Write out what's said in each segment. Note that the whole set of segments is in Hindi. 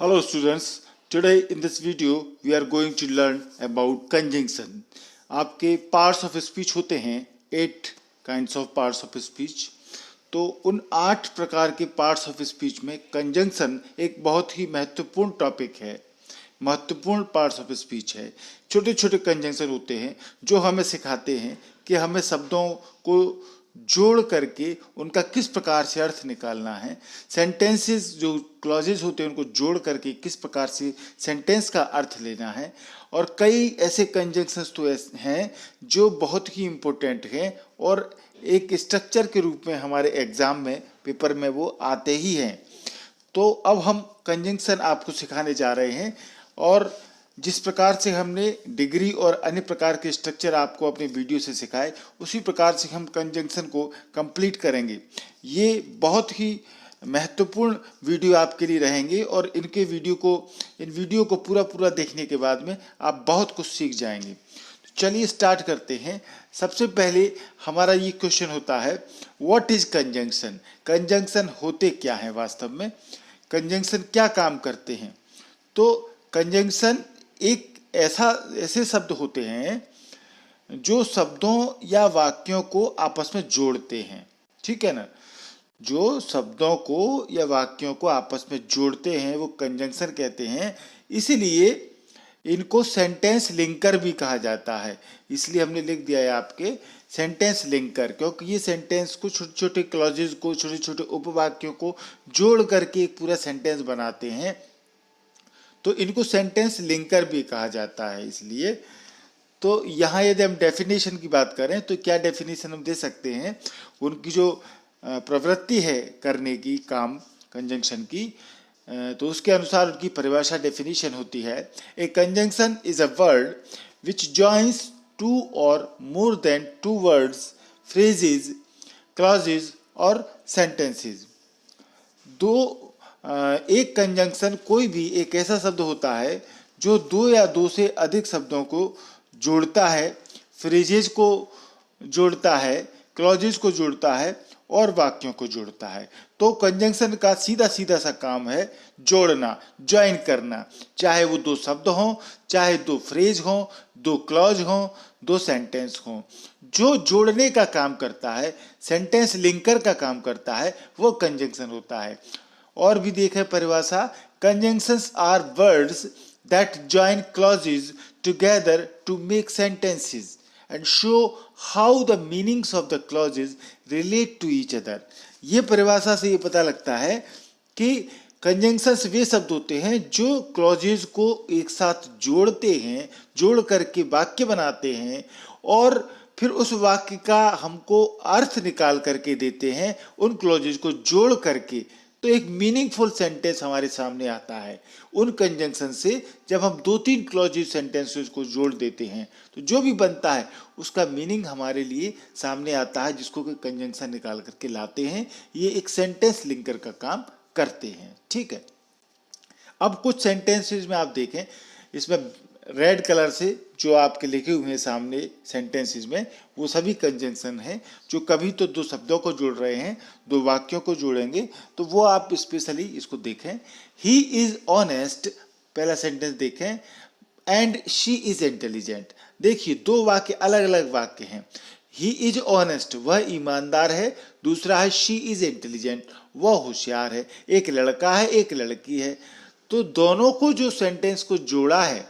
Hello students, today in this video we are going to learn about conjunction. आपके parts of speech होते हैं 8 kinds of parts of speech. तो उन 8 प्रकार के parts of speech में conjunction एक बहुत ही महत्वपूर्ण टॉपिक है, महत्वपूर्ण parts of speech है. छोटे छोटे conjunction होते हैं जो हमें सिखाते हैं कि हमें शब्दों को जोड़ करके उनका किस प्रकार से अर्थ निकालना है. सेंटेंसेस जो क्लॉजेज होते हैं उनको जोड़ करके किस प्रकार से सेंटेंस का अर्थ लेना है. और कई ऐसे कंजंक्शंस तो हैं जो बहुत ही इम्पोर्टेंट हैं और एक स्ट्रक्चर के रूप में हमारे एग्जाम में पेपर में वो आते ही हैं. तो अब हम कंजंक्शन आपको सिखाने जा रहे हैं और जिस प्रकार से हमने डिग्री और अन्य प्रकार के स्ट्रक्चर आपको अपने वीडियो से सिखाए उसी प्रकार से हम कंजंक्शन को कंप्लीट करेंगे. ये बहुत ही महत्वपूर्ण वीडियो आपके लिए रहेंगे और इन वीडियो को पूरा देखने के बाद में आप बहुत कुछ सीख जाएंगे. तो चलिए स्टार्ट करते हैं. सबसे पहले हमारा ये क्वेश्चन होता है, व्हाट इज कंजंक्शन. कंजंक्शन होते क्या हैं वास्तव में, कंजंक्शन क्या काम करते हैं. तो कंजंक्शन ऐसे शब्द होते हैं जो शब्दों या वाक्यों को आपस में जोड़ते हैं. ठीक है ना, जो शब्दों को या वाक्यों को आपस में जोड़ते हैं वो कंजंक्शन कहते हैं. इसीलिए इनको सेंटेंस लिंकर भी कहा जाता है. इसलिए हमने लिख दिया है आपके सेंटेंस लिंकर, क्योंकि ये सेंटेंस को छोटे छोटे क्लॉजेज को, छोटे छोटे उपवाक्यों को जोड़ करके एक पूरा सेंटेंस बनाते हैं. तो इनको सेंटेंस लिंकर भी कहा जाता है. इसलिए तो यहाँ यदि हम डेफिनेशन की बात करें तो क्या डेफिनेशन हम दे सकते हैं, उनकी जो प्रवृत्ति है करने की काम कंजंक्शन की, तो उसके अनुसार उनकी परिभाषा डेफिनेशन होती है, a conjunction is a word which joins two और more than two words, phrases, clauses और सेंटेंसेज. एक कंजंक्शन कोई भी एक ऐसा शब्द होता है जो दो या दो से अधिक शब्दों को जोड़ता है, फ्रेजेज को जोड़ता है, क्लॉजेज को जोड़ता है और वाक्यों को जोड़ता है. तो कंजंक्शन का सीधा सा काम है जोड़ना, ज्वाइन करना. चाहे वो दो शब्द हों, चाहे दो फ्रेज हों, दो क्लॉज हों, दो सेंटेंस हों, जो जोड़ने का काम करता है, सेंटेंस लिंकर का काम करता है, वो कंजंक्शन होता है. और भी देखें परिभाषा, conjunctions are words that join clauses together to make sentences and show how the meanings of the clauses relate to each other. ये परिभाषा से ये पता लगता है कि कंजंक्शंस वे शब्द होते हैं जो क्लॉजेज को एक साथ जोड़ते हैं, जोड़ करके वाक्य बनाते हैं और फिर उस वाक्य का हमको अर्थ निकाल करके देते हैं उन क्लॉजेज को जोड़ करके. तो एक मीनिंगफुल सेंटेंस हमारे सामने आता है उन कंजंक्शन से. जब हम 2-3 क्लॉजेज सेंटेंसेस को जोड़ देते हैं तो जो भी बनता है उसका मीनिंग हमारे लिए सामने आता है, जिसको कंजंक्शन निकाल करके लाते हैं. ये एक सेंटेंस लिंकर का काम करते हैं. ठीक है, अब कुछ सेंटेंसेस में आप देखें, इसमें रेड कलर से जो आपके लिखे हुए हैं सामने सेंटेंसेस में, वो सभी कंजंक्शन हैं जो कभी तो दो शब्दों को जोड़ रहे हैं, दो वाक्यों को जोड़ेंगे. तो वो आप स्पेशली इसको देखें. ही इज ऑनेस्ट, पहला सेंटेंस देखें, एंड शी इज इंटेलिजेंट. देखिए दो वाक्य अलग अलग वाक्य हैं. ही इज ऑनेस्ट, वह ईमानदार है. दूसरा है शी इज इंटेलिजेंट, वह होशियार है. एक लड़का है, एक लड़की है. तो दोनों को जो सेंटेंस को जोड़ा है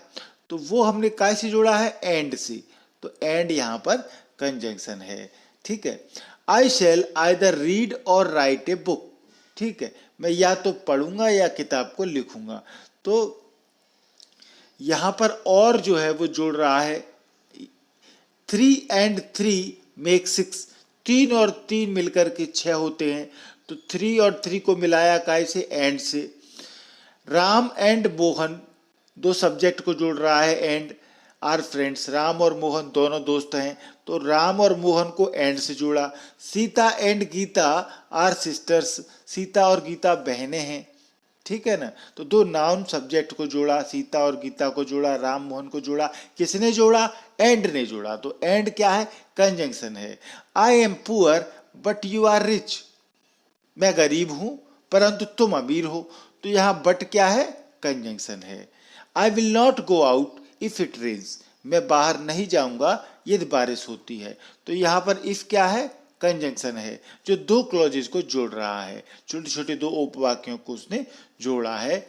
तो वो हमने कैसे जोड़ा है, एंड से. तो एंड यहाँ पर कंजंक्शन है. ठीक है, आई शैल आइदर रीड और राइट ए बुक. ठीक है, मैं या तो पढ़ूंगा या किताब को लिखूंगा. तो यहाँ पर और जो है वो जोड़ रहा है 3 and 3 make 6. 3 और 3 मिलकर के 6 होते हैं. तो 3 और 3 को मिलाया कैसे, एंड से. राम एंड मोहन, दो सब्जेक्ट को जोड़ रहा है, एंड आर फ्रेंड्स. राम और मोहन दोनों दोस्त हैं, तो राम और मोहन को एंड से जोड़ा. Sita and Gita are sisters, Sita और गीता बहनें हैं. ठीक है ना, तो दो नाउन सब्जेक्ट को जोड़ा, सीता और गीता को जोड़ा, राम मोहन को जोड़ा. किसने जोड़ा, एंड ने जोड़ा. तो एंड क्या है, कंजंक्शन है. I am poor but you are rich, मैं गरीब हूं परंतु तुम अमीर हो. तो यहाँ बट क्या है, कंजंक्शन है। I will not go out if it rains, मैं बाहर नहीं जाऊंगा यदि बारिश होती है। तो यहाँ पर इफ क्या है, कंजंक्शन है जो दो क्लॉजेज को जोड़ रहा है, छोटे छोटे दो उपवाक्यों को उसने जोड़ा है।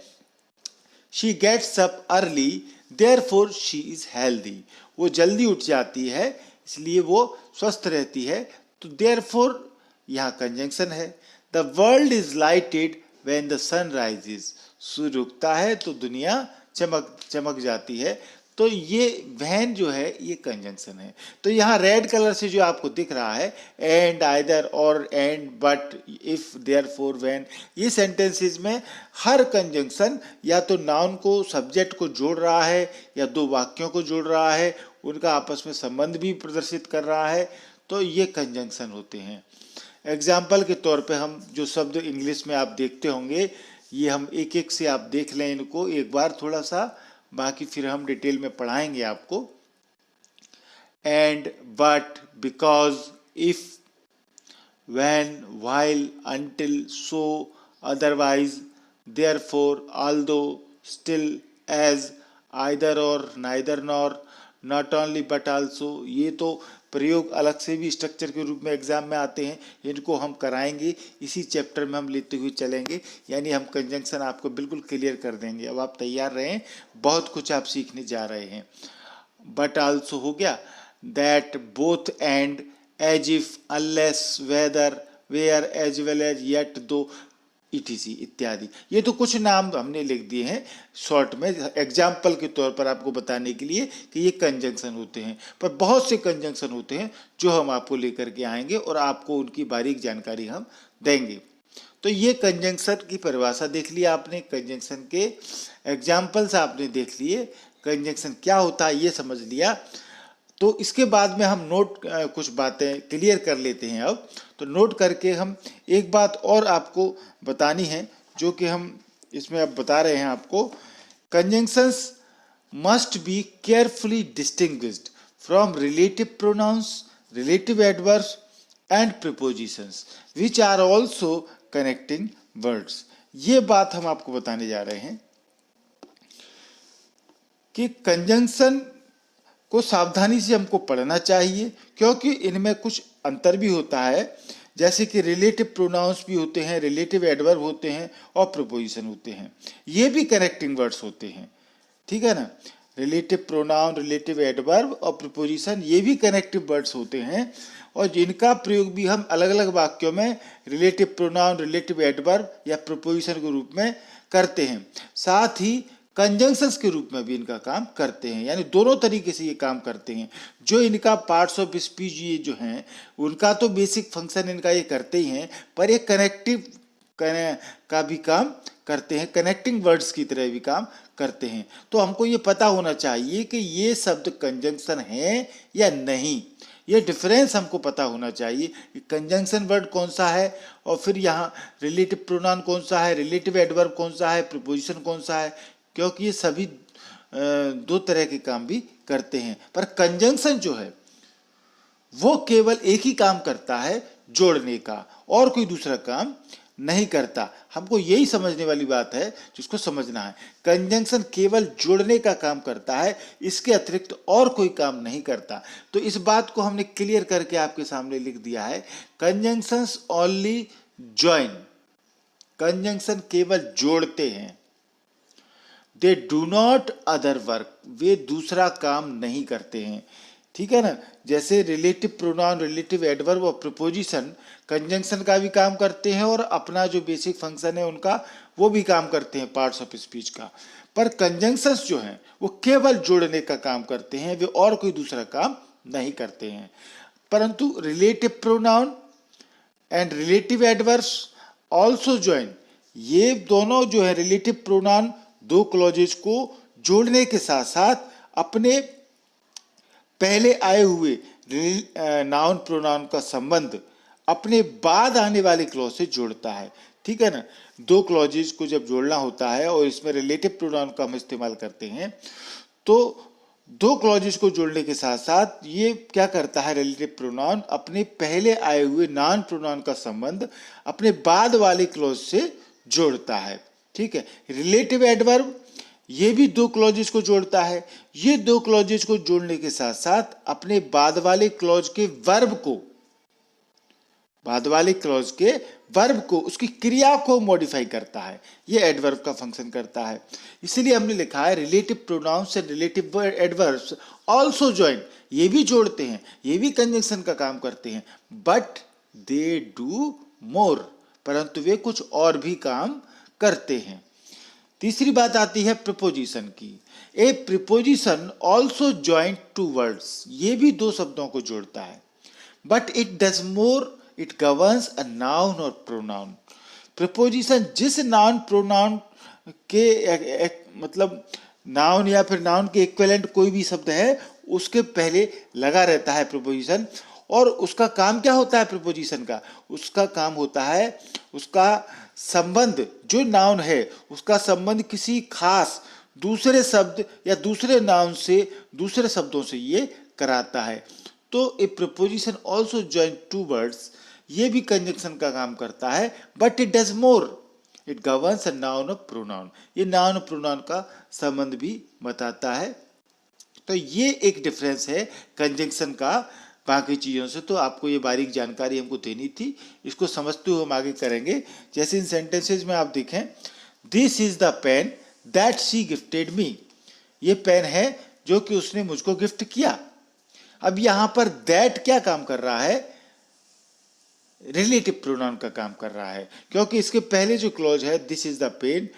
She gets up early therefore she is healthy, वो जल्दी उठ जाती है इसलिए वो स्वस्थ रहती है। तो देयरफॉर यहाँ कंजंक्शन है। The world is lighted when the sun rises, सूर्य उगता है तो दुनिया चमक जाती है। तो ये वैन जो है ये कंजंक्शन है। तो यहाँ रेड कलर से जो आपको दिख रहा है एंड, आइदर और, and, but, if, therefore, when, ये सेंटेंसेस में हर कंजंक्शन या तो नाउन को, सब्जेक्ट को जोड़ रहा है या दो वाक्यों को जोड़ रहा है, उनका आपस में संबंध भी प्रदर्शित कर रहा है। तो ये कंजंक्शन होते हैं। एग्जाम्पल के तौर पे हम जो शब्द इंग्लिश में आप देखते होंगे, ये हम एक एक से आप देख लें इनको एक बार थोड़ा सा, बाकी फिर हम डिटेल में पढ़ाएंगे आपको। And, but, because, if, when, while, until, so, otherwise, therefore, although, still, as, either और, neither nor, not only but also, ये तो प्रयोग अलग से भी स्ट्रक्चर के रूप में एग्जाम में आते हैं, इनको हम कराएंगे, इसी चैप्टर में हम लेते हुए चलेंगे, यानी हम कंजंक्शन आपको बिल्कुल क्लियर कर देंगे। अब आप तैयार रहें, बहुत कुछ आप सीखने जा रहे हैं। बट आल्सो हो गया, that, both, and, as if, unless, whether, where, as well as, yet, though, etc इत्यादि। ये तो कुछ नाम हमने लिख दिए हैं शॉर्ट में एग्जाम्पल के तौर पर आपको बताने के लिए कि ये कंजंक्शन होते हैं, पर बहुत से कंजंक्शन होते हैं जो हम आपको लेकर के आएंगे और आपको उनकी बारीक जानकारी हम देंगे। तो ये कंजंक्शन की परिभाषा देख लिया आपने, कंजंक्शन के एग्जाम्पल्स आपने देख लिए, कंजंक्शन क्या होता है ये समझ लिया। तो इसके बाद में हम नोट कुछ बातें क्लियर कर लेते हैं। अब तो नोट करके हम एक बात और आपको बतानी है जो कि हम इसमें अब बता रहे हैं आपको। Conjunctions must be carefully distinguished from relative pronouns, relative adverbs and prepositions which are also connecting words. ये बात हम आपको बताने जा रहे हैं कि कंजंक्शन को सावधानी से हमको पढ़ना चाहिए, क्योंकि इनमें कुछ अंतर भी होता है। जैसे कि रिलेटिव प्रोनाउंस भी होते हैं, रिलेटिव एडवर्ब होते हैं और प्रीपोजिशन होते हैं, ये भी कनेक्टिंग वर्ड्स होते हैं, ठीक है ना। रिलेटिव प्रोनाउन, रिलेटिव एडवर्ब और प्रीपोजिशन ये भी कनेक्टिव वर्ड्स होते हैं और जिनका प्रयोग भी हम अलग अलग वाक्यों में रिलेटिव प्रोनाउन, रिलेटिव एडवर्ब या प्रीपोजिशन के रूप में करते हैं। साथ ही कंजंक्शंस के रूप में भी इनका काम करते हैं, यानी दोनों तरीके से ये काम करते हैं। जो इनका पार्ट्स ऑफ स्पीच ये जो हैं उनका तो बेसिक फंक्शन इनका ये करते ही हैं, पर ये कनेक्टिव का भी काम करते हैं, कनेक्टिंग वर्ड्स की तरह भी काम करते हैं। तो हमको ये पता होना चाहिए कि ये शब्द कंजंक्शन है या नहीं, ये डिफरेंस हमको पता होना चाहिए कि कंजंक्शन वर्ड कौन सा है और फिर यहाँ रिलेटिव प्रोनाउन कौन सा है, रिलेटिव एडवर्ब कौन सा है, प्रीपोजिशन कौन सा है, क्योंकि ये सभी दो तरह के काम भी करते हैं। पर कंजंक्शन जो है वो केवल एक ही काम करता है, जोड़ने का, और कोई दूसरा काम नहीं करता। हमको यही समझने वाली बात है जिसको समझना है। कंजंक्शन केवल जोड़ने का काम करता है, इसके अतिरिक्त और कोई काम नहीं करता। तो इस बात को हमने क्लियर करके आपके सामने लिख दिया है। कंजंक्शंस ओनली जॉइन, कंजंक्शन केवल जोड़ते हैं। They do not other work, वे दूसरा काम नहीं करते हैं, ठीक है ना। जैसे रिलेटिव प्रोनाउन, रिलेटिव एडवर्ब और प्रीपोजिशन कंजंक्शन का भी काम करते हैं और अपना जो बेसिक फंक्शन है उनका वो भी काम करते हैं, पार्ट्स ऑफ स्पीच का। पर कंजंक्शंस जो हैं वो केवल जोड़ने का काम करते हैं, वे और कोई दूसरा काम नहीं करते हैं। परंतु relative pronoun and relative adverbs also join, ये दोनों जो है रिलेटिव प्रोनाउन दो क्लॉजेज को जोड़ने के साथ साथ अपने पहले आए हुए नाउन प्रोनाउन का संबंध अपने बाद आने वाले क्लॉज से जोड़ता है, ठीक है ना। दो क्लॉजेज को जब जोड़ना होता है और इसमें रिलेटिव प्रोनाउन का हम इस्तेमाल करते हैं, तो दो क्लॉजेज को जोड़ने के साथ साथ ये क्या करता है, रिलेटिव प्रोनाउन अपने पहले आए हुए नाउन प्रोनाउन का संबंध अपने बाद वाले क्लॉज से जोड़ता है, ठीक है। रिलेटिव एडवर्ब ये भी दो क्लॉजेस को जोड़ता है। ये दो क्लॉजेस को जोड़ने के साथ साथ अपने बाद वाले क्लॉज के वर्ब को, बाद वाले क्लॉज के वर्ब को, उसकी क्रिया को मॉडिफाई करता है। ये एडवर्ब का फंक्शन करता है। इसीलिए हमने लिखा है relative pronouns and relative adverbs also join. ये भी जोड़ते हैं, ये भी कंजंक्शन का काम करते हैं, बट दे डू मोर, परंतु वे कुछ और भी काम करते हैं। तीसरी बात आती है प्रीपोजिशन की। A preposition also join two words. ये भी दो शब्दों को जोड़ता है, but it does more, it governs a noun और प्रोनाउन। प्रीपोजिशन जिस नाउन प्रोनाउन के मतलब नाउन या फिर नाउन के इक्विवेलेंट कोई भी शब्द है उसके पहले लगा रहता है प्रीपोजिशन। और उसका काम क्या होता है प्रीपोजिशन का? उसका काम होता है उसका संबंध, जो नाउन है उसका संबंध किसी खास दूसरे शब्द या दूसरे नाउन से, दूसरे शब्दों से ये कराता है। तो a preposition also join two words, ये भी कंजंक्शन का काम करता है, but it does more, it governs a noun और प्रोनाउन। ये नाउन और प्रोनाउन का संबंध भी बताता है। तो ये एक डिफरेंस है कंजंक्शन का बाकी चीज़ों से। तो आपको ये बारीक जानकारी हमको देनी थी, इसको समझते हुए हम आगे करेंगे। जैसे इन सेंटेंसेज में आप देखें, this is the pen that she gifted me. ये पेन है जो कि उसने मुझको गिफ्ट किया। अब यहाँ पर दैट क्या काम कर रहा है? रिलेटिव प्रोनाउन का काम कर रहा है, क्योंकि इसके पहले जो क्लॉज है दिस इज द पेन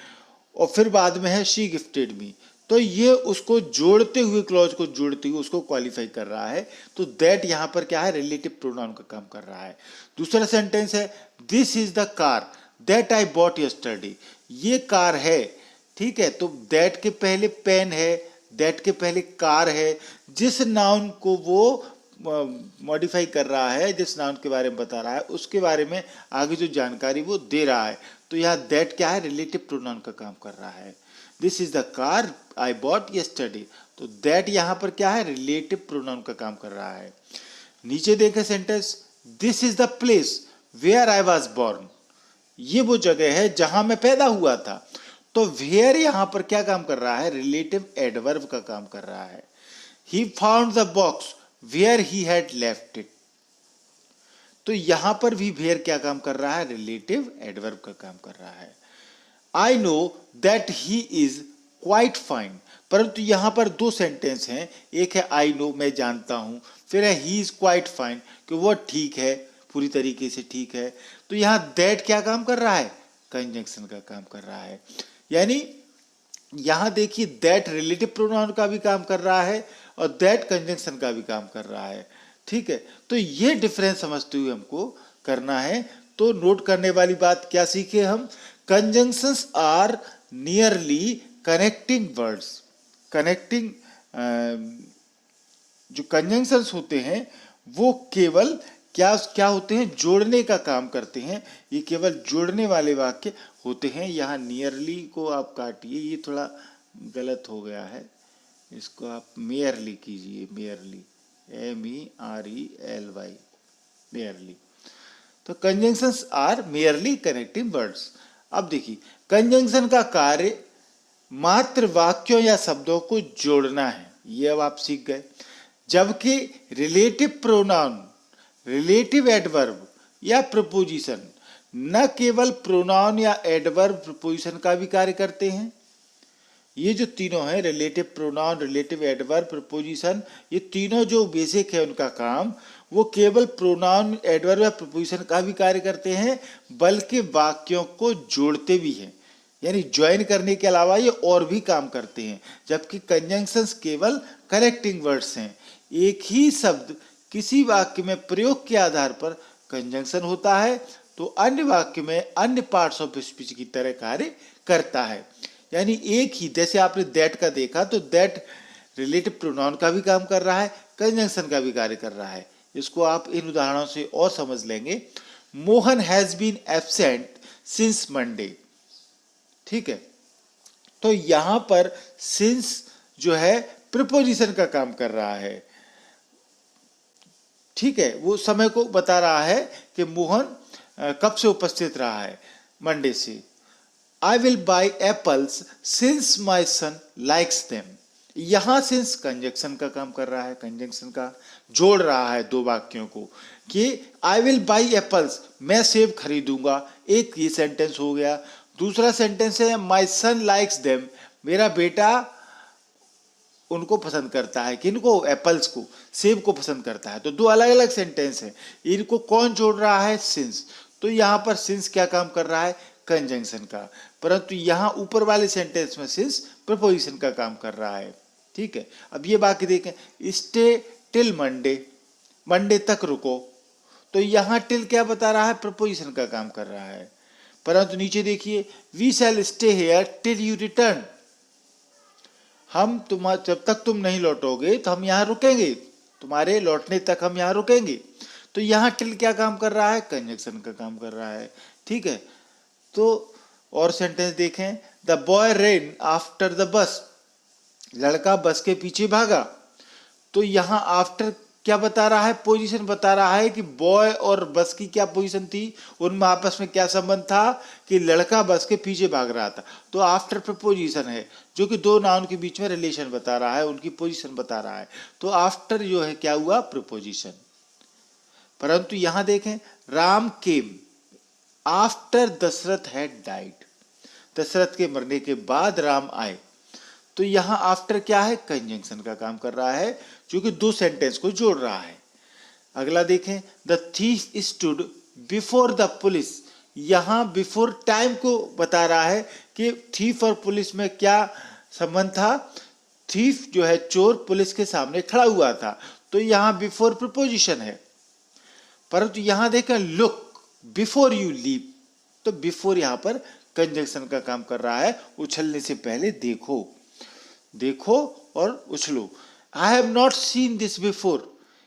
और फिर बाद में है शी गिफ्टेड मी, तो ये उसको जोड़ते हुए, क्लॉज को जोड़ते हुए उसको क्वालिफाई कर रहा है। तो दैट यहां पर क्या है? रिलेटिव प्रोनाउन का काम कर रहा है। दूसरा सेंटेंस है this is the car that I bought yesterday. ये कार है, ठीक है। तो दैट के पहले पेन है, दैट के पहले कार है। जिस नाउन को वो मॉडिफाई कर रहा है, जिस नाउन के बारे में बता रहा है, उसके बारे में आगे जो जानकारी वो दे रहा है। तो यहाँ दैट क्या है? रिलेटिव प्रोनाउन का काम कर रहा है। This is the car I bought yesterday, तो दैट यहां पर क्या है? रिलेटिव प्रोनाउन का काम कर रहा है। नीचे देखें sentence, this is the place where I was born. ये वो जगह है जहां मैं पैदा हुआ था। तो वेयर यहां पर क्या काम कर रहा है? रिलेटिव एडवर्ब का काम कर रहा है। He found the box where he had left it. तो यहां पर भी वेयर क्या काम कर रहा है? रिलेटिव एडवर्ब का काम कर रहा है। I know that he is quite fine, परंतु यहां पर दो सेंटेंस हैं। एक है आई नो, मैं जानता हूं, फिर है ही इज क्वाइट फाइन, कि वो ठीक है, पूरी तरीके से ठीक है। तो यहां दैट क्या काम कर रहा है? कंजंक्शन का काम कर रहा है। यानी यहां देखिए दैट रिलेटिव प्रोनाउन का भी काम कर रहा है और दैट कंजंक्शन का भी काम कर रहा है, ठीक है। तो ये डिफरेंस समझते हुए हमको करना है। तो नोट करने वाली बात क्या सीखे हम? Conjunctions are nearly connecting words. Connecting जो कंजंक्शंस होते हैं वो केवल क्या क्या होते हैं? जोड़ने का काम करते हैं। ये केवल जोड़ने वाले वाक्य होते हैं। यहाँ नियरली को आप काटिए, ये थोड़ा गलत हो गया है, इसको आप मेयरली कीजिए, मेयरली, MERELY, मेयरली। तो conjunctions are merely connecting words. अब देखिए कंजंक्शन का कार्य मात्र वाक्यों या शब्दों को जोड़ना है, ये अब आप सीख गए। जबकि रिलेटिव प्रोनाउन, रिलेटिव एडवर्ब या प्रपोजिशन न केवल प्रोनाउन या एडवर्ब प्रपोजिशन का भी कार्य करते हैं। ये जो तीनों हैं, relative pronoun, relative adverb, preposition, ये तीनों जो बेसिक है उनका काम, वो केवल प्रोनाउन, एडवर्ब या प्रपोजिशन का भी कार्य करते हैं, बल्कि वाक्यों को जोड़ते भी हैं। यानी ज्वाइन करने के अलावा ये और भी काम करते हैं। जबकि कंजंक्शंस केवल कनेक्टिंग वर्ड्स हैं। एक ही शब्द किसी वाक्य में प्रयोग के आधार पर कंजंक्शन होता है, तो अन्य वाक्य में अन्य पार्ट्स ऑफ स्पीच की तरह कार्य करता है। यानी एक ही, जैसे आपने दैट का देखा, तो दैट रिलेटिव प्रोनाउन का भी काम कर रहा है, कंजंक्शन का भी कार्य कर रहा है। इसको आप इन उदाहरणों से और समझ लेंगे। Mohan has been absent since Monday, ठीक है। तो यहां पर सिंस जो है प्रीपोजिशन का काम कर रहा है, ठीक है। वो समय को बता रहा है कि मोहन कब से उपस्थित रहा है, मंडे से। I will buy apples since my son likes them. यहां सिंस कंजंक्शन का काम कर रहा है, कंजंक्शन का जोड़ रहा है दो वाक्यों को कि आई विल बाई एप्पल्स, मैं सेब खरीदूंगा, एक ये सेंटेंस हो गया। दूसरा सेंटेंस है माई सन लाइक्स देम, मेरा बेटा उनको पसंद करता है, किनको? एप्पल्स को, सेब को पसंद करता है। तो दो अलग अलग सेंटेंस है, इनको कौन जोड़ रहा है? सिंस। तो यहां पर सिंस क्या काम कर रहा है? कंजंक्शन का। परंतु यहां ऊपर वाले सेंटेंस में सिंस प्रपोजिशन का काम कर रहा है। ठीक है, अब ये बाकी देखें, स्टे टिल मंडे, मंडे तक रुको। तो यहां टिल क्या बता रहा है? प्रपोजिशन का काम कर रहा है। परंतु नीचे देखिए, we shall stay here till you return, हम जब तक तुम नहीं लौटोगे तो हम यहाँ रुकेंगे, तुम्हारे लौटने तक हम यहाँ रुकेंगे। तो यहाँ टिल क्या काम कर रहा है? कंजंक्शन का काम कर रहा है। ठीक है, तो और सेंटेंस देखें, the boy rain after the bus, लड़का बस के पीछे भागा। तो यहाँ आफ्टर क्या बता रहा है? पोजीशन बता रहा है कि बॉय और बस की क्या पोजीशन थी, उनमें आपस में क्या संबंध था कि लड़का बस के पीछे भाग रहा था। तो आफ्टर प्रपोजिशन है जो कि दो नाउन के बीच में रिलेशन बता रहा है, उनकी पोजीशन बता रहा है। तो आफ्टर जो है क्या हुआ? प्रपोजिशन। परंतु यहां देखें, Ram came after Dasharath had died, Dasharath के मरने के बाद राम आए। तो यहां आफ्टर क्या है? कंजंक्शन का काम कर रहा है जो कि दो सेंटेंस को जोड़ रहा है। अगला देखें, the thief stood before the police, यहां बिफोर टाइम को बता रहा है कि थीफ और पुलिस में क्या संबंध था। थीफ जो है चोर पुलिस के सामने खड़ा हुआ था, तो यहां बिफोर प्रपोजिशन है। परंतु यहां देखें, लुक बिफोर यू लीव, तो बिफोर यहां पर कंजंक्शन का काम कर रहा है, उछलने से पहले देखो, देखो और उछलो। I have not seen this before,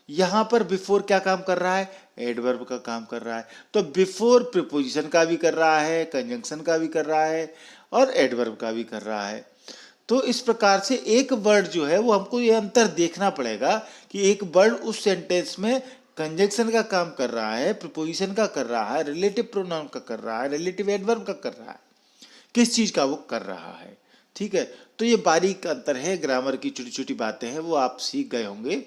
यहां पर बिफोर क्या काम कर रहा है? एडवर्ब का काम कर रहा है। तो बिफोर प्रीपोजिशन का भी कर रहा है, कंजंक्शन का भी कर रहा है और एडवर्ब का भी कर रहा है। तो इस प्रकार से एक वर्ड जो है वो हमको ये अंतर देखना पड़ेगा कि एक वर्ड उस सेंटेंस में कंजंक्शन का काम कर रहा है, प्रीपोजिशन का कर रहा है, रिलेटिव प्रोनाउन का कर रहा है, रिलेटिव एडवर्ब का कर रहा है, किस चीज का वो कर रहा है। ठीक है, तो ये बारीक अंतर है, ग्रामर की छोटी छोटी बातें हैं, वो आप सीख गए होंगे।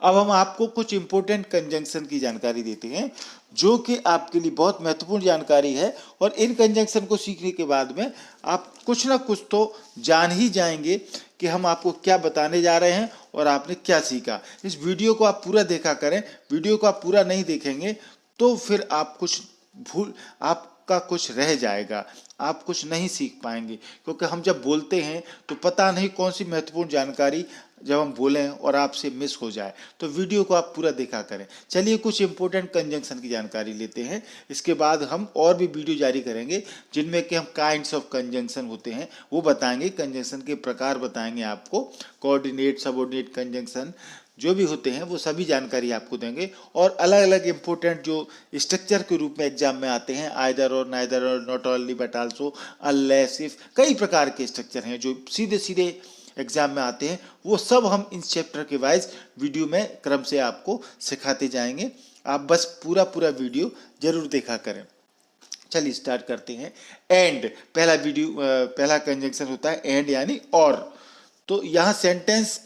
अब हम आपको कुछ इंपॉर्टेंट कंजंक्शन की जानकारी देते हैं जो कि आपके लिए बहुत महत्वपूर्ण जानकारी है, और इन कंजंक्शन को सीखने के बाद में आप कुछ ना कुछ तो जान ही जाएंगे कि हम आपको क्या बताने जा रहे हैं और आपने क्या सीखा। इस वीडियो को आप पूरा देखा करें, वीडियो को आप पूरा नहीं देखेंगे तो फिर आप कुछ आपका कुछ रह जाएगा, आप कुछ नहीं सीख पाएंगे, क्योंकि हम जब बोलते हैं तो पता नहीं कौन सी महत्वपूर्ण जानकारी जब हम बोलें और आपसे मिस हो जाए। तो वीडियो को आप पूरा देखा करें। चलिए कुछ इंपॉर्टेंट कंजंक्शन की जानकारी लेते हैं, इसके बाद हम और भी वीडियो जारी करेंगे जिनमें कि हम काइंड्स ऑफ कंजंक्शन होते हैं वो बताएंगे, कंजंक्शन के प्रकार बताएंगे आपको, कोऑर्डिनेट, सबऑर्डिनेट कंजंक्शन जो भी होते हैं वो सभी जानकारी आपको देंगे। और अलग अलग इंपॉर्टेंट जो स्ट्रक्चर के रूप में एग्जाम में आते हैं, आइदर और, नाइदर और, not only but also, unless, if, कई प्रकार के स्ट्रक्चर हैं जो सीधे सीधे एग्जाम में आते हैं, वो सब हम इन चैप्टर के वाइज वीडियो में क्रम से आपको सिखाते जाएंगे। आप बस पूरा वीडियो जरूर देखा करें। चलिए स्टार्ट करते हैं। एंड, पहला कंजंक्शन होता है एंड यानी और। तो यहाँ सेंटेंस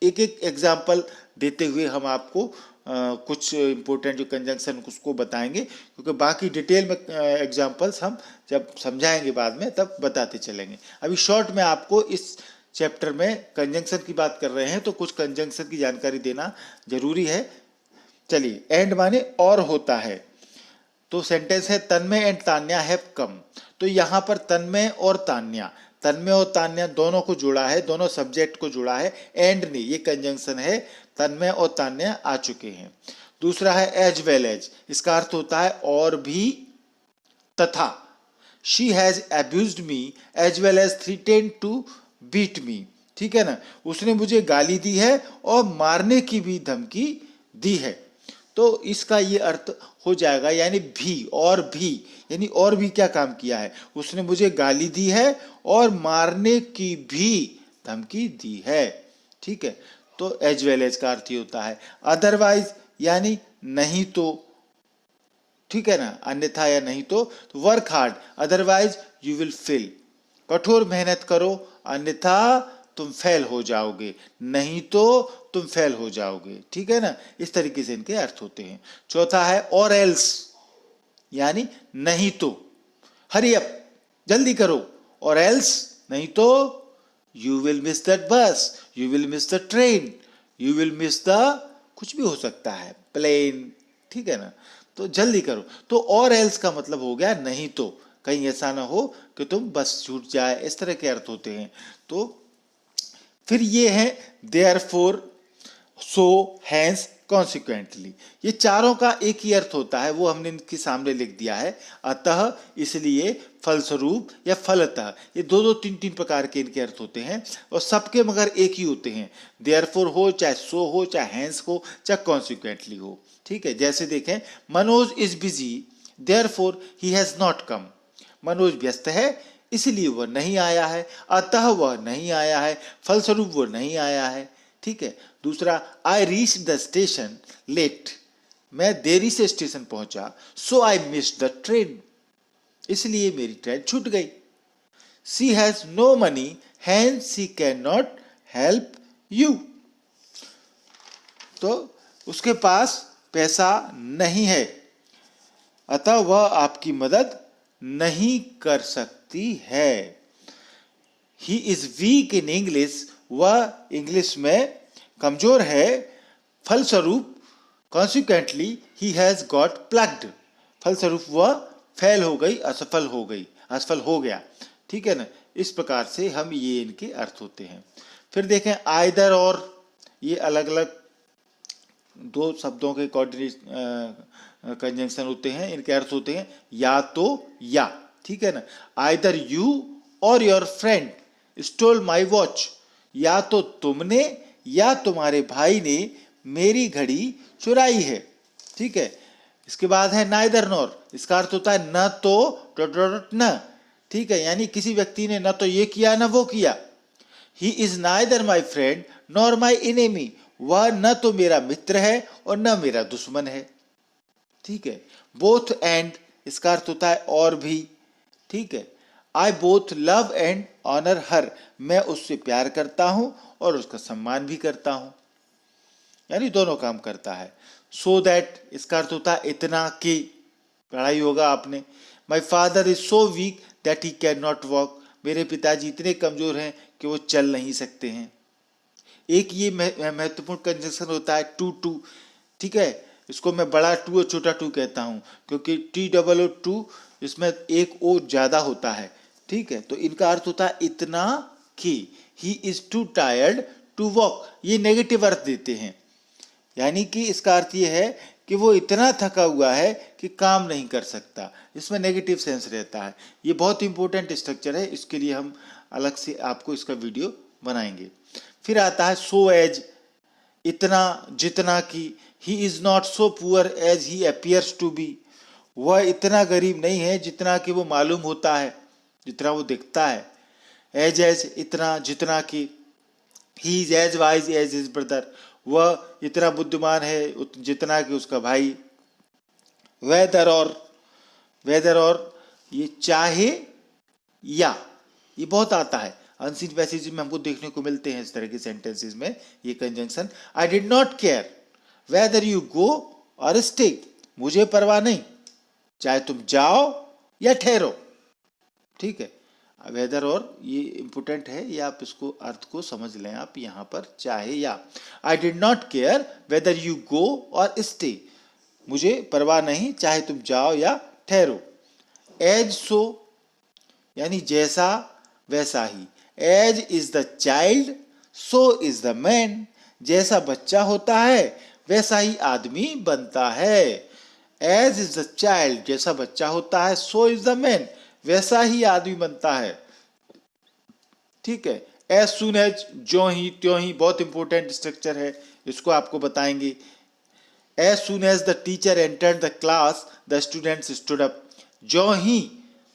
एक एक एग्जाम्पल देते हुए हम आपको कुछ इंपॉर्टेंट जो कंजंक्शन उसको बताएंगे, क्योंकि बाकी डिटेल में एग्जाम्पल्स हम जब समझाएंगे बाद में तब बताते चलेंगे। अभी शॉर्ट में आपको इस चैप्टर में कंजंक्शन की बात कर रहे हैं तो कुछ कंजंक्शन की जानकारी देना जरूरी है। चलिए, एंड माने और होता है, तो सेंटेंस है तन्मय एंड तान्या हैव कम। तो यहाँ पर तन्मय और तान्या दोनों को जोड़ा है, दोनों सब्जेक्ट को जोड़ा है, एंड नहीं, ये कंजंक्शन है, तन्मय और तान्या आ चुके हैं। दूसरा है एज वेल एज, इसका अर्थ होता है और भी तथा। She has abused me as well as threatened to beat me, ठीक है ना, उसने मुझे गाली दी है और मारने की भी धमकी दी है। तो इसका ये अर्थ हो जाएगा, यानी भी, और भी, यानी और भी क्या काम किया है, उसने मुझे गाली दी है और मारने की भी धमकी दी है। ठीक है, तो एज वेल एज का अर्थ ही होता है। अदरवाइज यानी नहीं तो, ठीक है ना, अन्यथा या नहीं तो work hard, otherwise you will fail. कठोर मेहनत करो अन्यथा तुम फेल हो जाओगे, नहीं तो तुम फेल हो जाओगे। ठीक है ना, इस तरीके से इनके अर्थ होते हैं। चौथा है और एल्स, यानी नहीं तो, हरी अप, जल्दी करो, और एल्स नहीं तो यू विल मिस दैट बस, you will miss the train, you will miss the, कुछ भी हो सकता है, प्लेन। ठीक है ना, तो जल्दी करो। तो और एल्स का मतलब हो गया नहीं तो, कहीं ऐसा ना हो कि तुम बस छूट जाए, इस तरह के अर्थ होते हैं। तो फिर ये है देयरफॉर, सो, हैंस, कॉन्सिक्वेंटली, ये चारों का एक ही अर्थ होता है, वो हमने इनके सामने लिख दिया है। अतः, इसलिए, फलस्वरूप या फलतः, ये दो दो तीन तीन प्रकार के इनके अर्थ होते हैं और सबके मगर एक ही होते हैं। देयरफॉर हो, चाहे सो हो, चाहे हैंस हो, चाहे कॉन्सिक्वेंटली हो। ठीक है, जैसे देखें, Manoj is busy therefore he has not come, Manoj व्यस्त है इसलिए वह नहीं आया है, अतः वह नहीं आया है, फलस्वरूप वह नहीं आया है। ठीक है, दूसरा, I reach the station late, मैं देरी से स्टेशन पहुंचा, so I miss the train, इसलिए मेरी ट्रेन छूट गई। She has no money hence she can not help you, तो उसके पास पैसा नहीं है अतः वह आपकी मदद नहीं कर सकती है। He is weak in English, वह इंग्लिश में कमजोर है, फलस्वरूप, consequently he has got plugged, फलस्वरूप वह फेल हो गई, असफल हो गई, असफल हो गया। ठीक है ना, इस प्रकार से हम ये इनके अर्थ होते हैं। फिर देखें आइदर और, ये अलग अलग दो शब्दों के कंजंक्शन होते हैं, इनके अर्थ होते हैं या तो या। ठीक है ना, आइदर यू और your friend stole my watch, या तो तुमने या तुम्हारे भाई ने मेरी घड़ी चुराई है। ठीक है, इसके बाद है नाइदर नॉर, इसका अर्थ होता है न तो डॉट डॉट न। ठीक है, यानी किसी व्यक्ति ने न तो ये किया न वो किया। He is neither my friend nor my enemy, वह न तो मेरा मित्र है और न मेरा दुश्मन है। ठीक है, बोथ एंड, इसका अर्थ होता है और भी। ठीक है, I both love and honour her, मैं उससे प्यार करता हूं और उसका सम्मान भी करता हूं, यानी दोनों काम करता है। सो दैट, इसका अर्थ होता है इतना कि, पढ़ाई होगा आपने। My father is so weak that he can not walk, मेरे पिताजी इतने कमजोर हैं कि वो चल नहीं सकते हैं। एक ये महत्वपूर्ण कंजंक्शन होता है टू टू। ठीक है, इसको मैं बड़ा टू और छोटा टू कहता हूं क्योंकि TOO, इसमें एक ओ ज्यादा होता है। ठीक है, तो इनका अर्थ होता है इतना कि, he is too tired to walk, ये नेगेटिव अर्थ देते हैं, यानी कि इसका अर्थ ये है कि वो इतना थका हुआ है कि काम नहीं कर सकता, इसमें नेगेटिव सेंस रहता है। ये बहुत इंपॉर्टेंट स्ट्रक्चर है, इसके लिए हम अलग से आपको इसका वीडियो बनाएंगे। फिर आता है सो एज, इतना जितना कि, he is not so poor as he appears to be, वह इतना गरीब नहीं है जितना कि वो मालूम होता है, जितना वो दिखता है। एज इतना जितना कि, he is as wise as his brother, वह इतना बुद्धिमान है जितना कि उसका भाई। वेदर और ये चाहे या, ये बहुत आता है अनसीन पैसेज में, हमको देखने को मिलते हैं इस तरह के सेंटेंसेस में ये conjunction. I did not care whether you go और स्टे, मुझे परवाह नहीं चाहे तुम जाओ या ठहरो। ठीक है, वेदर और ये इंपोर्टेंट है, ये आप इसको अर्थ को समझ लें आप यहाँ पर, चाहे या। I did not care whether you go और स्टे, मुझे परवाह नहीं चाहे तुम जाओ या ठहरो। एज सो, यानी जैसा वैसा ही। As is the child so is the man, जैसा बच्चा होता है वैसा ही आदमी बनता है। एज इज द चाइल्ड, जैसा बच्चा होता है, सो इज द मैन, वैसा ही आदमी बनता है। ठीक है, एज सुन एज, जो ही त्यों ही, बहुत इंपॉर्टेंट स्ट्रक्चर है, इसको आपको बताएंगे। As soon as the teacher entered the class the students stood up, जो ही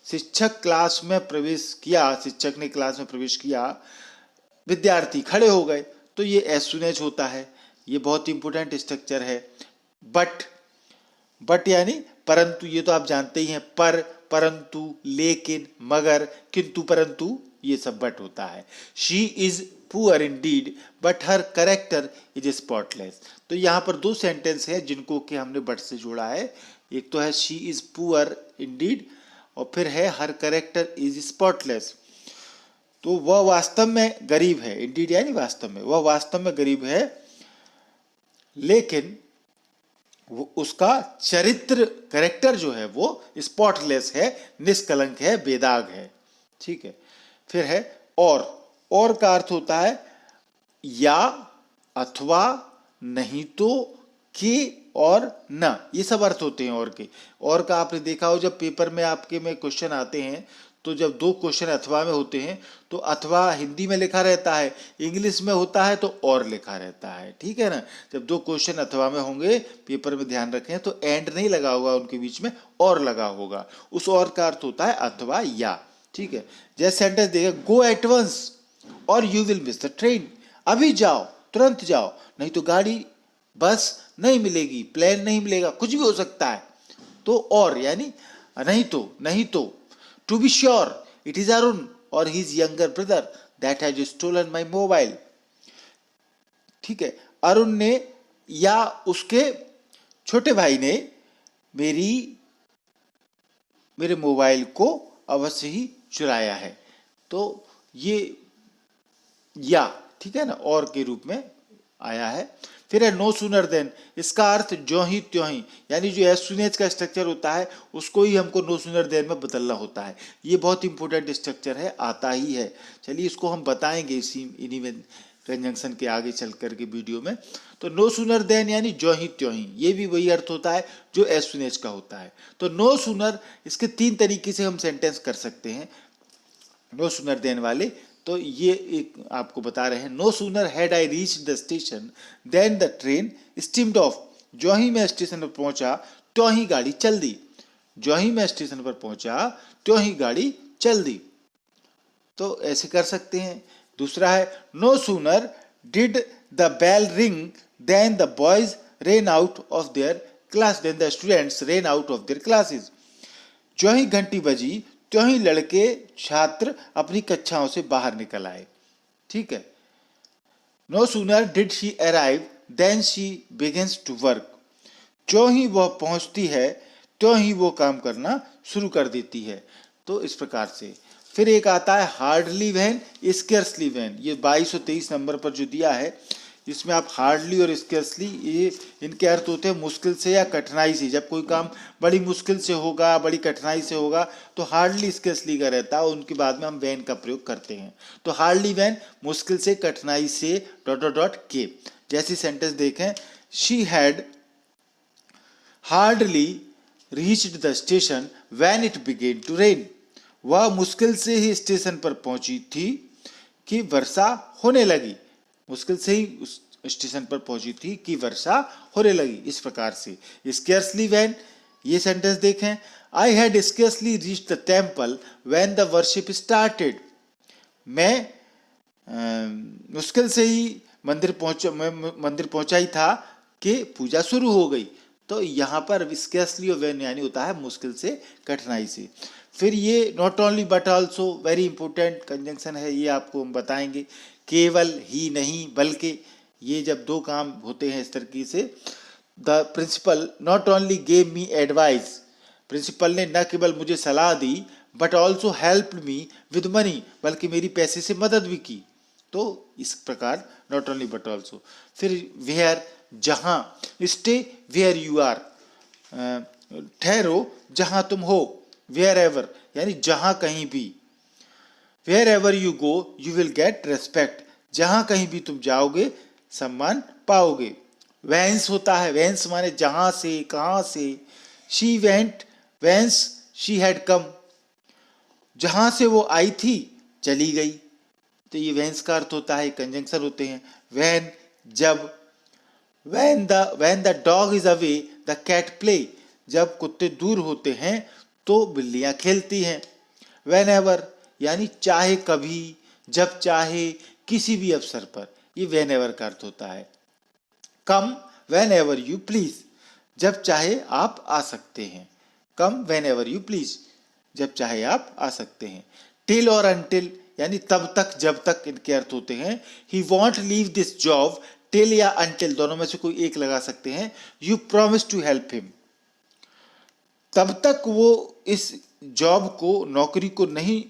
शिक्षक क्लास में प्रवेश किया, शिक्षक ने क्लास में प्रवेश किया, विद्यार्थी खड़े हो गए, तो ये एज सुन एज होता है। ये बहुत इंपॉर्टेंट स्ट्रक्चर है। बट यानी परंतु ये तो आप जानते ही हैं, पर, परंतु, लेकिन, मगर, किंतु, परंतु, ये सब बट होता है। She is poor Indeed but her character is spotless. तो यहाँ पर दो सेंटेंस है जिनको कि हमने बट से जोड़ा है। एक तो है शी इज पुअर इंडीड और फिर है हर करेक्टर इज स्पॉटलेस। तो वह वास्तव में गरीब है, इंडीड यानी वास्तव में, वह वास्तव में गरीब है, लेकिन वो उसका चरित्र, करेक्टर जो है वो स्पॉटलेस है, निष्कलंक है, बेदाग है। ठीक है। फिर है और का अर्थ होता है या, अथवा, नहीं तो, के और न, ये सब अर्थ होते हैं और के। और का आपने देखा हो जब पेपर में आपके में क्वेश्चन आते हैं तो जब दो क्वेश्चन अथवा में होते हैं तो अथवा हिंदी में लिखा रहता है, इंग्लिश में होता है तो और लिखा रहता है। ठीक है ना। जब दो क्वेश्चन अथवा में होंगे पेपर में ध्यान रखें तो एंड नहीं लगा होगा, उनके बीच में और लगा होगा। उस और का अर्थ होता है अथवा या। ठीक है। जैसे सेंटेंस देखिए, गो एट वंस और you will miss the train. अभी जाओ, तुरंत जाओ, नहीं तो गाड़ी, बस नहीं मिलेगी, प्लेन नहीं मिलेगा, कुछ भी हो सकता है। तो और यानी नहीं तो to be sure it is Arun और his younger brother that has stolen my mobile. ठीक है। अरुण ने या उसके छोटे भाई ने मेरे मोबाइल को अवश्य ही चुराया है। तो ये या, ठीक है ना, और के रूप में आया है। फिर है नो सूनर देन, इसका अर्थ जो ही त्यों ही, यानी जो एज सून एज का स्ट्रक्चर होता है उसको ही हमको नो सूनर देन में बदलना होता है। ये बहुत इंपॉर्टेंट स्ट्रक्चर है, आता ही है। चलिए इसको हम बताएंगे इन्हीं में कंजंक्शन के आगे चल कर के वीडियो में। तो नो सूनर देन यानी जो ही त्यों ही, ये भी वही अर्थ होता है जो एज सून एज का होता है। तो नो सूनर, इसके तीन तरीके से हम सेंटेंस कर सकते हैं नो सूनर देन वाले। तो ये एक आपको बता रहे हैं, no sooner had I reach the station than the train steamed off. जो ही मैं स्टेशन पर पहुंचा त्यों ही गाड़ी चल दी। जो ही मैं स्टेशन पर पहुंचा त्यों ही गाड़ी चल दी। तो ऐसे कर सकते हैं। दूसरा है no sooner did the bell ring than the boys ran out of their class, then the students ran out of their classes. जो ही घंटी बजी त्यों ही लड़के, छात्र अपनी कक्षाओं से बाहर निकल आए। ठीक है। No sooner did she arrive than she begins to work. जो ही वह पहुंचती है त्यों ही वो काम करना शुरू कर देती है। तो इस प्रकार से। फिर एक आता है हार्डली वैन, स्केर्सली वैन। ये 2223 नंबर पर जो दिया है इसमें आप हार्डली और स्केर्सली, ये इनके अर्थ होते हैं मुश्किल से या कठिनाई से। जब कोई काम बड़ी मुश्किल से होगा, बड़ी कठिनाई से होगा तो हार्डली स्केर्सली का रहता है, उनके बाद में हम वैन का प्रयोग करते हैं। तो हार्डली वैन मुश्किल से, कठिनाई से, डॉट डॉट डॉट के। जैसी सेंटेंस देखें, she had hardly reached the station when it began to rain. वह मुश्किल से ही स्टेशन पर पहुंची थी कि वर्षा होने लगी। मुश्किल से ही उस स्टेशन पर पहुंची थी कि वर्षा होने लगी। इस प्रकार से स्केर्सली वैन, ये सेंटेंस देखें, I had scarcely reached the temple when the worship started. मैं मुश्किल से ही मंदिर पहुंचा ही था कि पूजा शुरू हो गई। तो यहाँ पर स्केर्सली और वैन यानी होता है मुश्किल से, कठिनाई से। फिर ये not only but also, very important conjunction है, ये आपको हम बताएंगे। केवल ही नहीं बल्कि, ये जब दो काम होते हैं इस तरीके से। The principal not only gave me advice, principal ने न केवल मुझे सलाह दी but also help me with money, बल्कि मेरी पैसे से मदद भी की। तो इस प्रकार नॉट ओनली बट ऑल्सो। फिर वेयर, जहाँ, स्टे वेयर यू आर, ठहरो जहाँ तुम हो, वेयर एवर यानी जहाँ कहीं भी, wherever you go you will get respect, जहाँ कहीं भी तुम जाओगे सम्मान पाओगे। वेंस होता है, वेंस माने जहाँ से, कहाँ से। She went whence she had come, जहाँ से वो आई थी चली गई। तो ये वेंस का अर्थ होता है, कंजंक्शन होते हैं। वैन, जब। When the dog is away the cat play, जब कुत्ते दूर होते हैं तो बिल्लियां खेलती हैं। वेन एवर यानी चाहे कभी, जब चाहे, किसी भी अवसर पर, ये वेन एवर का अर्थ होता है। Come when ever you please, जब चाहे आप आ सकते हैं। Come when ever you please, जब चाहे आप आ सकते हैं। टिल और अनटिल यानी तब तक जब तक इनके अर्थ होते हैं। He won't leave this job, till या अनटिल दोनों में से कोई एक लगा सकते हैं। You promise to help him, तब तक वो इस जॉब को, नौकरी को नहीं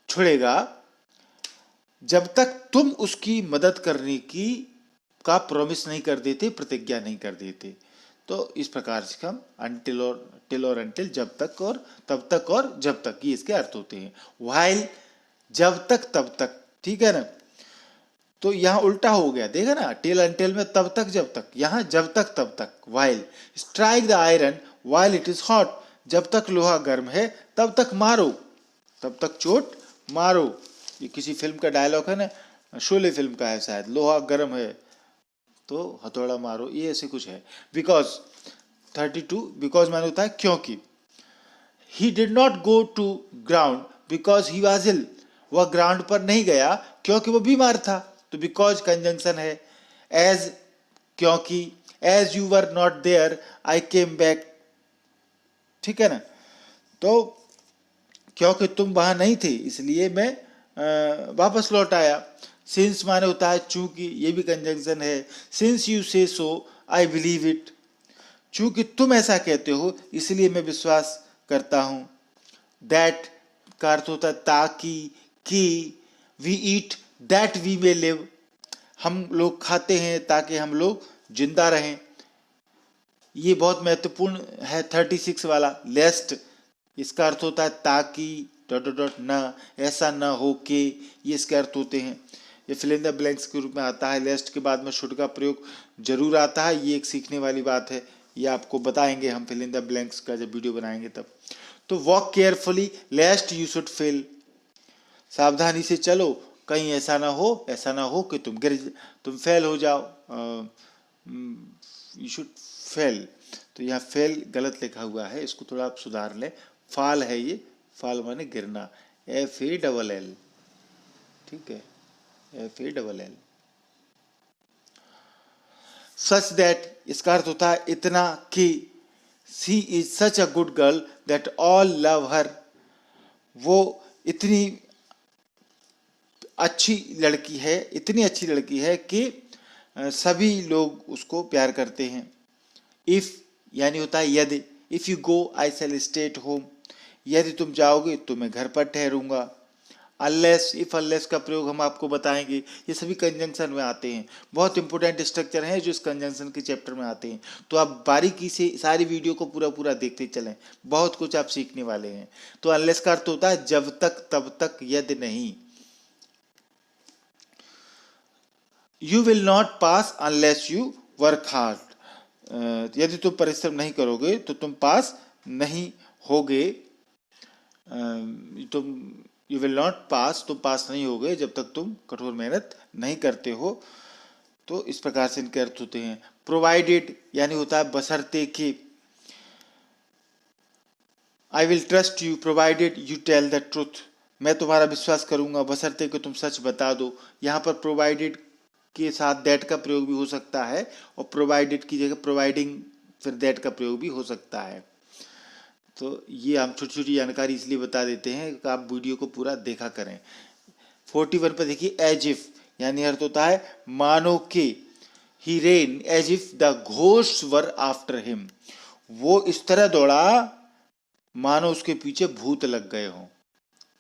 छोड़ेगा जब तक तुम उसकी मदद करने की का प्रॉमिस नहीं कर देते, प्रतिज्ञा नहीं कर देते। तो इस प्रकार से हम अनटिल और टिल और अनटिल जब तक और तब तक और जब तक, ये इसके अर्थ होते हैं। व्हाइल जब तक तब तक, ठीक है ना। तो यहाँ उल्टा हो गया, देखा ना, टिल अनटिल में तब तक जब तक, यहाँ जब तक तब तक। While strike the iron while it is hot, जब तक लोहा गर्म है तब तक मारो, तब तक चोट मारो। ये किसी फिल्म का डायलॉग है ना, शोले फिल्म का है शायद, लोहा गर्म है तो हथौड़ा मारो, ये ऐसे कुछ है। बिकॉज 32, बिकॉज माने होता है क्योंकि। He did not go to ground because he was ill, वह ग्राउंड पर नहीं गया क्योंकि वो बीमार था, तो बिकॉज कंजंक्शन है। एज क्योंकि, as you were not there I came back, ठीक है ना। तो क्योंकि तुम वहां नहीं थे इसलिए मैं वापस लौट आया। सिंस माने होता है चूंकि, ये भी कंजंक्शन है। सिंस यू से सो आई बिलीव इट, चूंकि तुम ऐसा कहते हो इसलिए मैं विश्वास करता हूं। दैट का अर्थ होता है ताकि, कि। We eat that we may live, हम लोग खाते हैं ताकि हम लोग जिंदा रहें। ये बहुत महत्वपूर्ण है 36 वाला, लेस्ट, इसका अर्थ होता है ताकि डॉट डॉट डॉट न, ऐसा न हो के, ये इसके अर्थ होते हैं। ये फिल इन द ब्लैंक्स के रूप में आता है। लेस्ट के बाद में शुड का प्रयोग जरूर आता है, ये एक सीखने वाली बात है, ये आपको बताएंगे हम फिल इन द ब्लैंक्स का जब वीडियो बनाएंगे तब। तो walk carefully लेस्ट you should fail, सावधानी से चलो कहीं ऐसा ना हो कि तुम फेल हो जाओ। यू शुड फेल, तो यहाँ फेल गलत लिखा हुआ है, इसको थोड़ा आप सुधार लें। फाल है ये, फाल माने गिरना, FALL, ठीक है, FALL। सच दैट, इसका अर्थ होता है इतना कि। She is such a good girl that all love हर, वो इतनी अच्छी लड़की है, इतनी अच्छी लड़की है कि सभी लोग उसको प्यार करते हैं। इफ यानी होता है यदि, if you go I shell stay at home, यदि तुम जाओगे तो मैं घर पर ठहरूंगा। अनलेस, इफ अनलेस का प्रयोग हम आपको बताएंगे, ये सभी कंजंक्शन में आते हैं। बहुत इंपॉर्टेंट स्ट्रक्चर हैं जो इस कंजंक्शन के चैप्टर में आते हैं, तो आप बारीकी से सारी वीडियो को पूरा देखते चलें, बहुत कुछ आप सीखने वाले हैं। तो अनलेस का अर्थ होता है जब तक तब तक, यदि नहीं। You will not pass unless you work hard, यदि तुम परिश्रम नहीं करोगे तो तुम पास नहीं होगे। यू विल नॉट पास, तुम पास नहीं होगे जब तक तुम कठोर मेहनत नहीं करते हो। तो इस प्रकार से इनके अर्थ होते हैं। प्रोवाइडेड यानी होता है बशर्ते कि। I will trust you provided you tell the truth, मैं तुम्हारा विश्वास करूंगा बशर्ते कि तुम सच बता दो। यहाँ पर प्रोवाइडेड के साथ दैट का प्रयोग भी हो सकता है, और प्रोवाइडेड की जगह प्रोवाइडिंग फिर दैट का प्रयोग भी हो सकता है। तो ये हम छोटी छोटी जानकारी इसलिए बता देते हैं कि आप वीडियो को पूरा देखा करें। 41 पर देखिए, एज इफ यानी अर्थ होता है मानो के। He ran as if the ghost were after him, वो इस तरह दौड़ा मानो उसके पीछे भूत लग गए हों।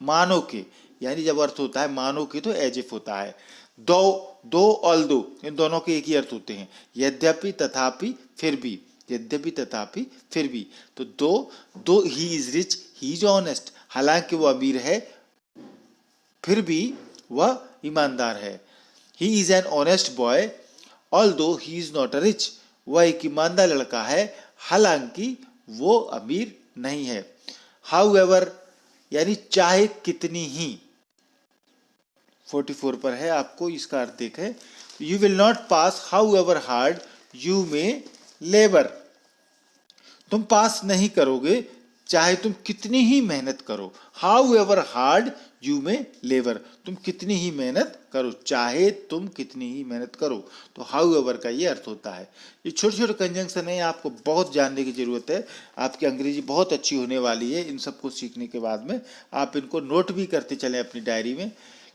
मानो के यानी जब अर्थ होता है मानो के तो एज इफ होता है। दो ऑल दो, इन दोनों के एक ही अर्थ होते हैं, यद्यपि तथापि फिर भी, यद्यपि तथापि फिर भी। तो दो he is rich he is honest, हालांकि वो अमीर है फिर भी वह ईमानदार है। He is an honest boy although he is not a rich, वह एक ईमानदार लड़का है हालांकि वो अमीर नहीं है। हाउएवर यानी चाहे कितनी ही, 44 पर है, आपको इसका अर्थ देखें। You will not pass however hard you may labour, तुम पास नहीं करोगे चाहे तुम कितनी ही मेहनत करो। However hard you may labour, तुम कितनी ही मेहनत करो, चाहे तुम कितनी ही मेहनत करो। तो हाउ एवर का ये अर्थ होता है। ये छोटे छोटे कंजंक्शन है, आपको बहुत जानने की जरूरत है। आपकी अंग्रेजी बहुत अच्छी होने वाली है इन सबको सीखने के बाद में। आप इनको नोट भी करते चलें अपनी डायरी में,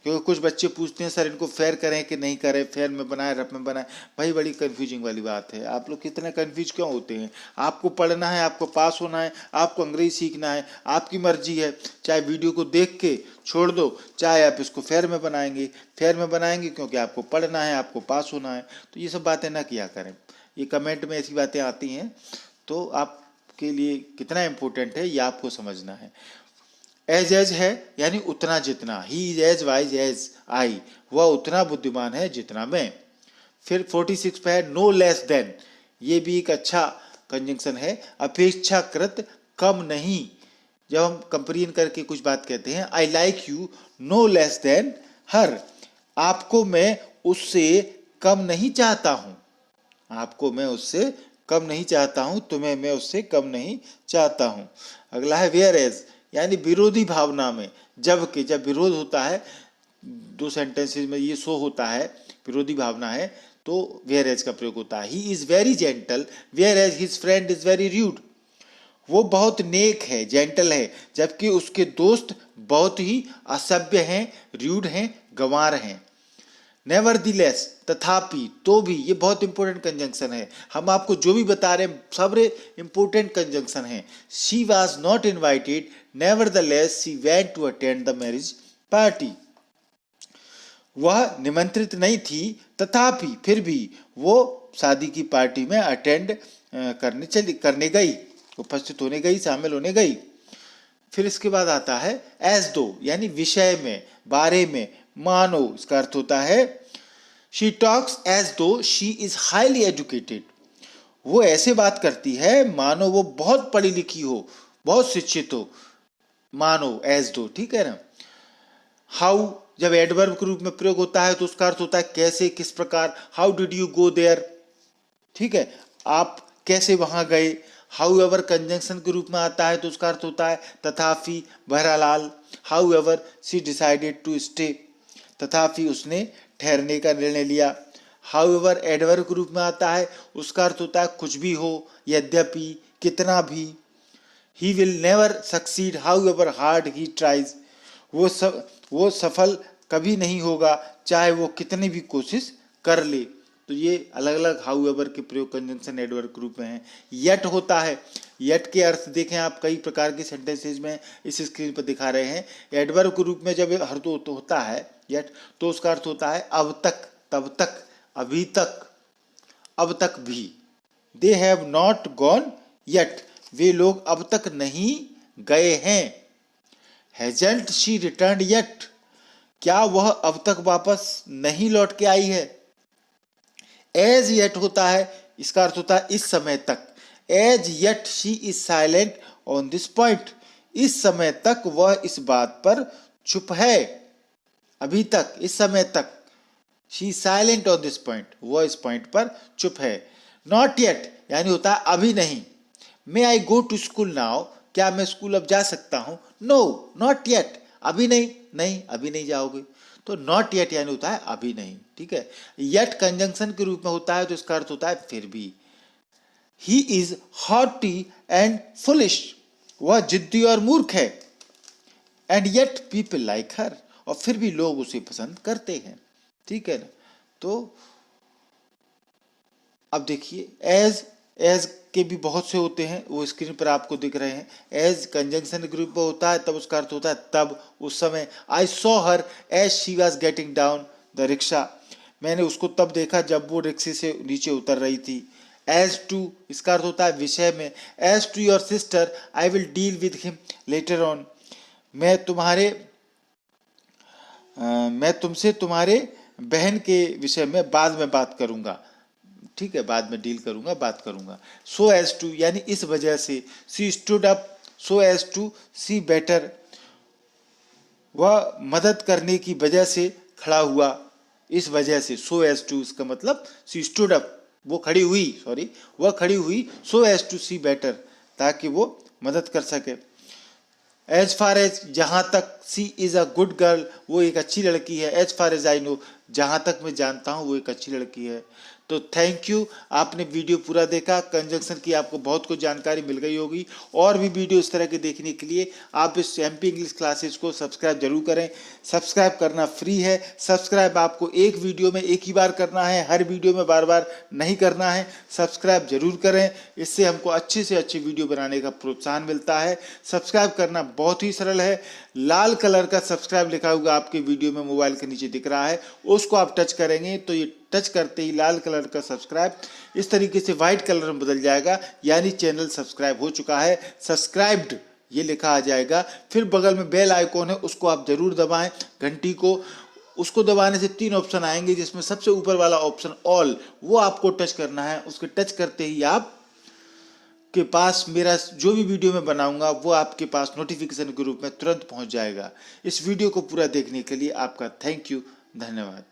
क्योंकि कुछ बच्चे पूछते हैं सर इनको फेयर करें कि नहीं करें, फेयर में बनाए रफ में बनाए। भाई बड़ी कंफ्यूजिंग वाली बात है। आप लोग कितने कंफ्यूज क्यों होते हैं? आपको पढ़ना है, आपको पास होना है, आपको अंग्रेजी सीखना है, आपकी मर्जी है। चाहे वीडियो को देख के छोड़ दो, चाहे आप इसको फेयर में बनाएंगे, फेयर में बनाएंगे क्योंकि आपको पढ़ना है, आपको पास होना है। तो ये सब बातें ना किया करें। ये कमेंट में ऐसी बातें आती हैं तो आपके लिए कितना इम्पोर्टेंट है ये आपको समझना है। एज है यानी उतना जितना, he is as wise as I, वह उतना बुद्धिमान है जितना मैं। फिर 46 पे है नो लेस देन, ये भी एक अच्छा कंजंक्शन है, अपेक्षाकृत कम नहीं। जब हम कंपेरिजन करके कुछ बात कहते हैं, I like you no less than her, आपको मैं उससे कम नहीं चाहता हूं, आपको मैं उससे कम नहीं चाहता हूं, तुम्हें मैं उससे कम नहीं चाहता हूं। अगला है वेयर एज, यानी विरोधी भावना में, जबकि जब विरोध होता है दो सेंटेंसेस में ये शो होता है विरोधी भावना है तो वेयर एज का प्रयोग होता है। He is very gentle whereas his friend is very rude, वो बहुत नेक है, जेंटल है, जबकि उसके दोस्त बहुत ही असभ्य हैं, र्यूड हैं, गंवार हैं। नेवरदिलेस, तथापि, तो भी, ये बहुत इंपॉर्टेंट कंजंक्शन है। हम आपको जो भी बता रहे हैं सब इंपॉर्टेंट कंजंक्शन है। She was not invited, nevertheless she went to attend the marriage party, वह निमंत्रित नहीं थी तथापि फिर भी वो शादी की पार्टी में अटेंड करने गई, उपस्थित होने गई, शामिल होने गई। फिर इसके बाद आता है एज दो, यानी विषय में, बारे में, मानो, इसका अर्थ होता है शी टॉक्स एज दो शी इज हाईली एजुकेटेड, वो ऐसे बात करती है मानो वो बहुत पढ़ी लिखी हो, बहुत शिक्षित हो, मानो, एज दो, ठीक है ना। हाउ जब एडवर्ब के रूप में प्रयोग होता है तो उसका अर्थ होता है कैसे, किस प्रकार। How did you go there, ठीक है, आप कैसे वहां गए। हाउ एवर कंजंक्शन के रूप में आता है तो उसका अर्थ होता है तथापि, बहरहाल। However she decided to stay, तथापि उसने ठहरने का निर्णय लिया। हाउ एवर एडवर्ब के रूप में आता है, उसका अर्थ होता है कुछ भी हो, यद्यपि, कितना भी। He will never succeed how ever hard he tries, वो सफल कभी नहीं होगा चाहे वो कितनी भी कोशिश कर ले। तो ये अलग अलग हाउ एवर के प्रयोग कंजंक्शन एडवर्ब के रूप में है। यट होता है, यट के अर्थ देखें आप कई प्रकार के सेंटेंसेज में इस स्क्रीन पर दिखा रहे हैं। एडवर्ब के रूप में जब अर्थ होता है यट तो उसका अर्थ होता है अब तक, तब तक, अभी तक, अब तक भी। They have not gone yet, वे लोग अब तक नहीं गए हैं। हैजंट शी रिटर्न येट, क्या वह अब तक वापस नहीं लौट के आई है। एज येट होता है, इसका अर्थ होता है इस समय तक। As yet she is silent on this point, इस समय तक वह इस बात पर चुप है, अभी तक, इस समय तक। She silent on this point, वह इस पॉइंट पर चुप है। नॉट येट यानी होता है अभी नहीं। मे आई गो टू स्कूल नाउ, क्या मैं स्कूल अब जा सकता हूं। नो नॉट येट, अभी नहीं, नहीं अभी नहीं जाओगे। तो नॉट येट यानी होता है अभी नहीं, ठीक है। येट कंजंक्शन के रूप में होता है तो इसका अर्थ होता है फिर भी। He is haughty and foolish, वह जिद्दी और मूर्ख है। And yet people like her, और फिर भी लोग उसे पसंद करते हैं, ठीक है ना। तो अब देखिए एज के भी बहुत से होते हैं, वो स्क्रीन पर आपको दिख रहे हैं। एज कंजंक्शन ग्रुप में होता है तब उसका अर्थ होता है तब, उस समय। I saw her as she was getting down the rickshaw, मैंने उसको तब देखा जब वो रिक्शे से नीचे उतर रही थी। एज टू, इसका अर्थ होता है विषय में। As to your sister I will deal with him later on, मैं तुमसे तुम्हारे बहन के विषय में बाद में बात करूंगा, ठीक है, बाद में डील करूंगा, बात करूंगा। सो एज टू यानी इस वजह से। She stood up so as to see better, वह मदद करने की वजह से खड़ा हुआ, इस वजह से। सो एज टू इसका मतलब सी स्टूड अप, वो खड़ी हुई, सॉरी वह खड़ी हुई, so as to see better, ताकि वो मदद कर सके। एज फार एज, जहाँ तक she is a good girl, वो एक अच्छी लड़की है। As far as I know, जहाँ तक मैं जानता हूँ वो एक अच्छी लड़की है। तो थैंक यू, आपने वीडियो पूरा देखा। कंजंक्शन की आपको बहुत कुछ जानकारी मिल गई होगी। और भी वीडियो इस तरह के देखने के लिए आप इस MP इंग्लिश क्लासेस को सब्सक्राइब जरूर करें। सब्सक्राइब करना फ्री है। सब्सक्राइब आपको एक वीडियो में एक ही बार करना है, हर वीडियो में बार बार नहीं करना है। सब्सक्राइब जरूर करें, इससे हमको अच्छे से अच्छी वीडियो बनाने का प्रोत्साहन मिलता है। सब्सक्राइब करना बहुत ही सरल है। लाल कलर का सब्सक्राइब लिखा हुआ आपके वीडियो में मोबाइल के नीचे दिख रहा है, उसको आप टच करेंगे तो ये टच करते ही लाल कलर का सब्सक्राइब इस तरीके से व्हाइट कलर में बदल जाएगा, यानी चैनल सब्सक्राइब हो चुका है। सब्सक्राइब्ड ये लिखा आ जाएगा। फिर बगल में बेल आइकॉन है, उसको आप जरूर दबाएं, घंटी को। उसको दबाने से 3 ऑप्शन आएंगे, जिसमें सबसे ऊपर वाला ऑप्शन ऑल, वो आपको टच करना है। उसके टच करते ही आप के पास मेरा जो भी वीडियो मैं बनाऊंगा वो आपके पास नोटिफिकेशन के रूप में तुरंत पहुंच जाएगा। इस वीडियो को पूरा देखने के लिए आपका थैंक यू, धन्यवाद।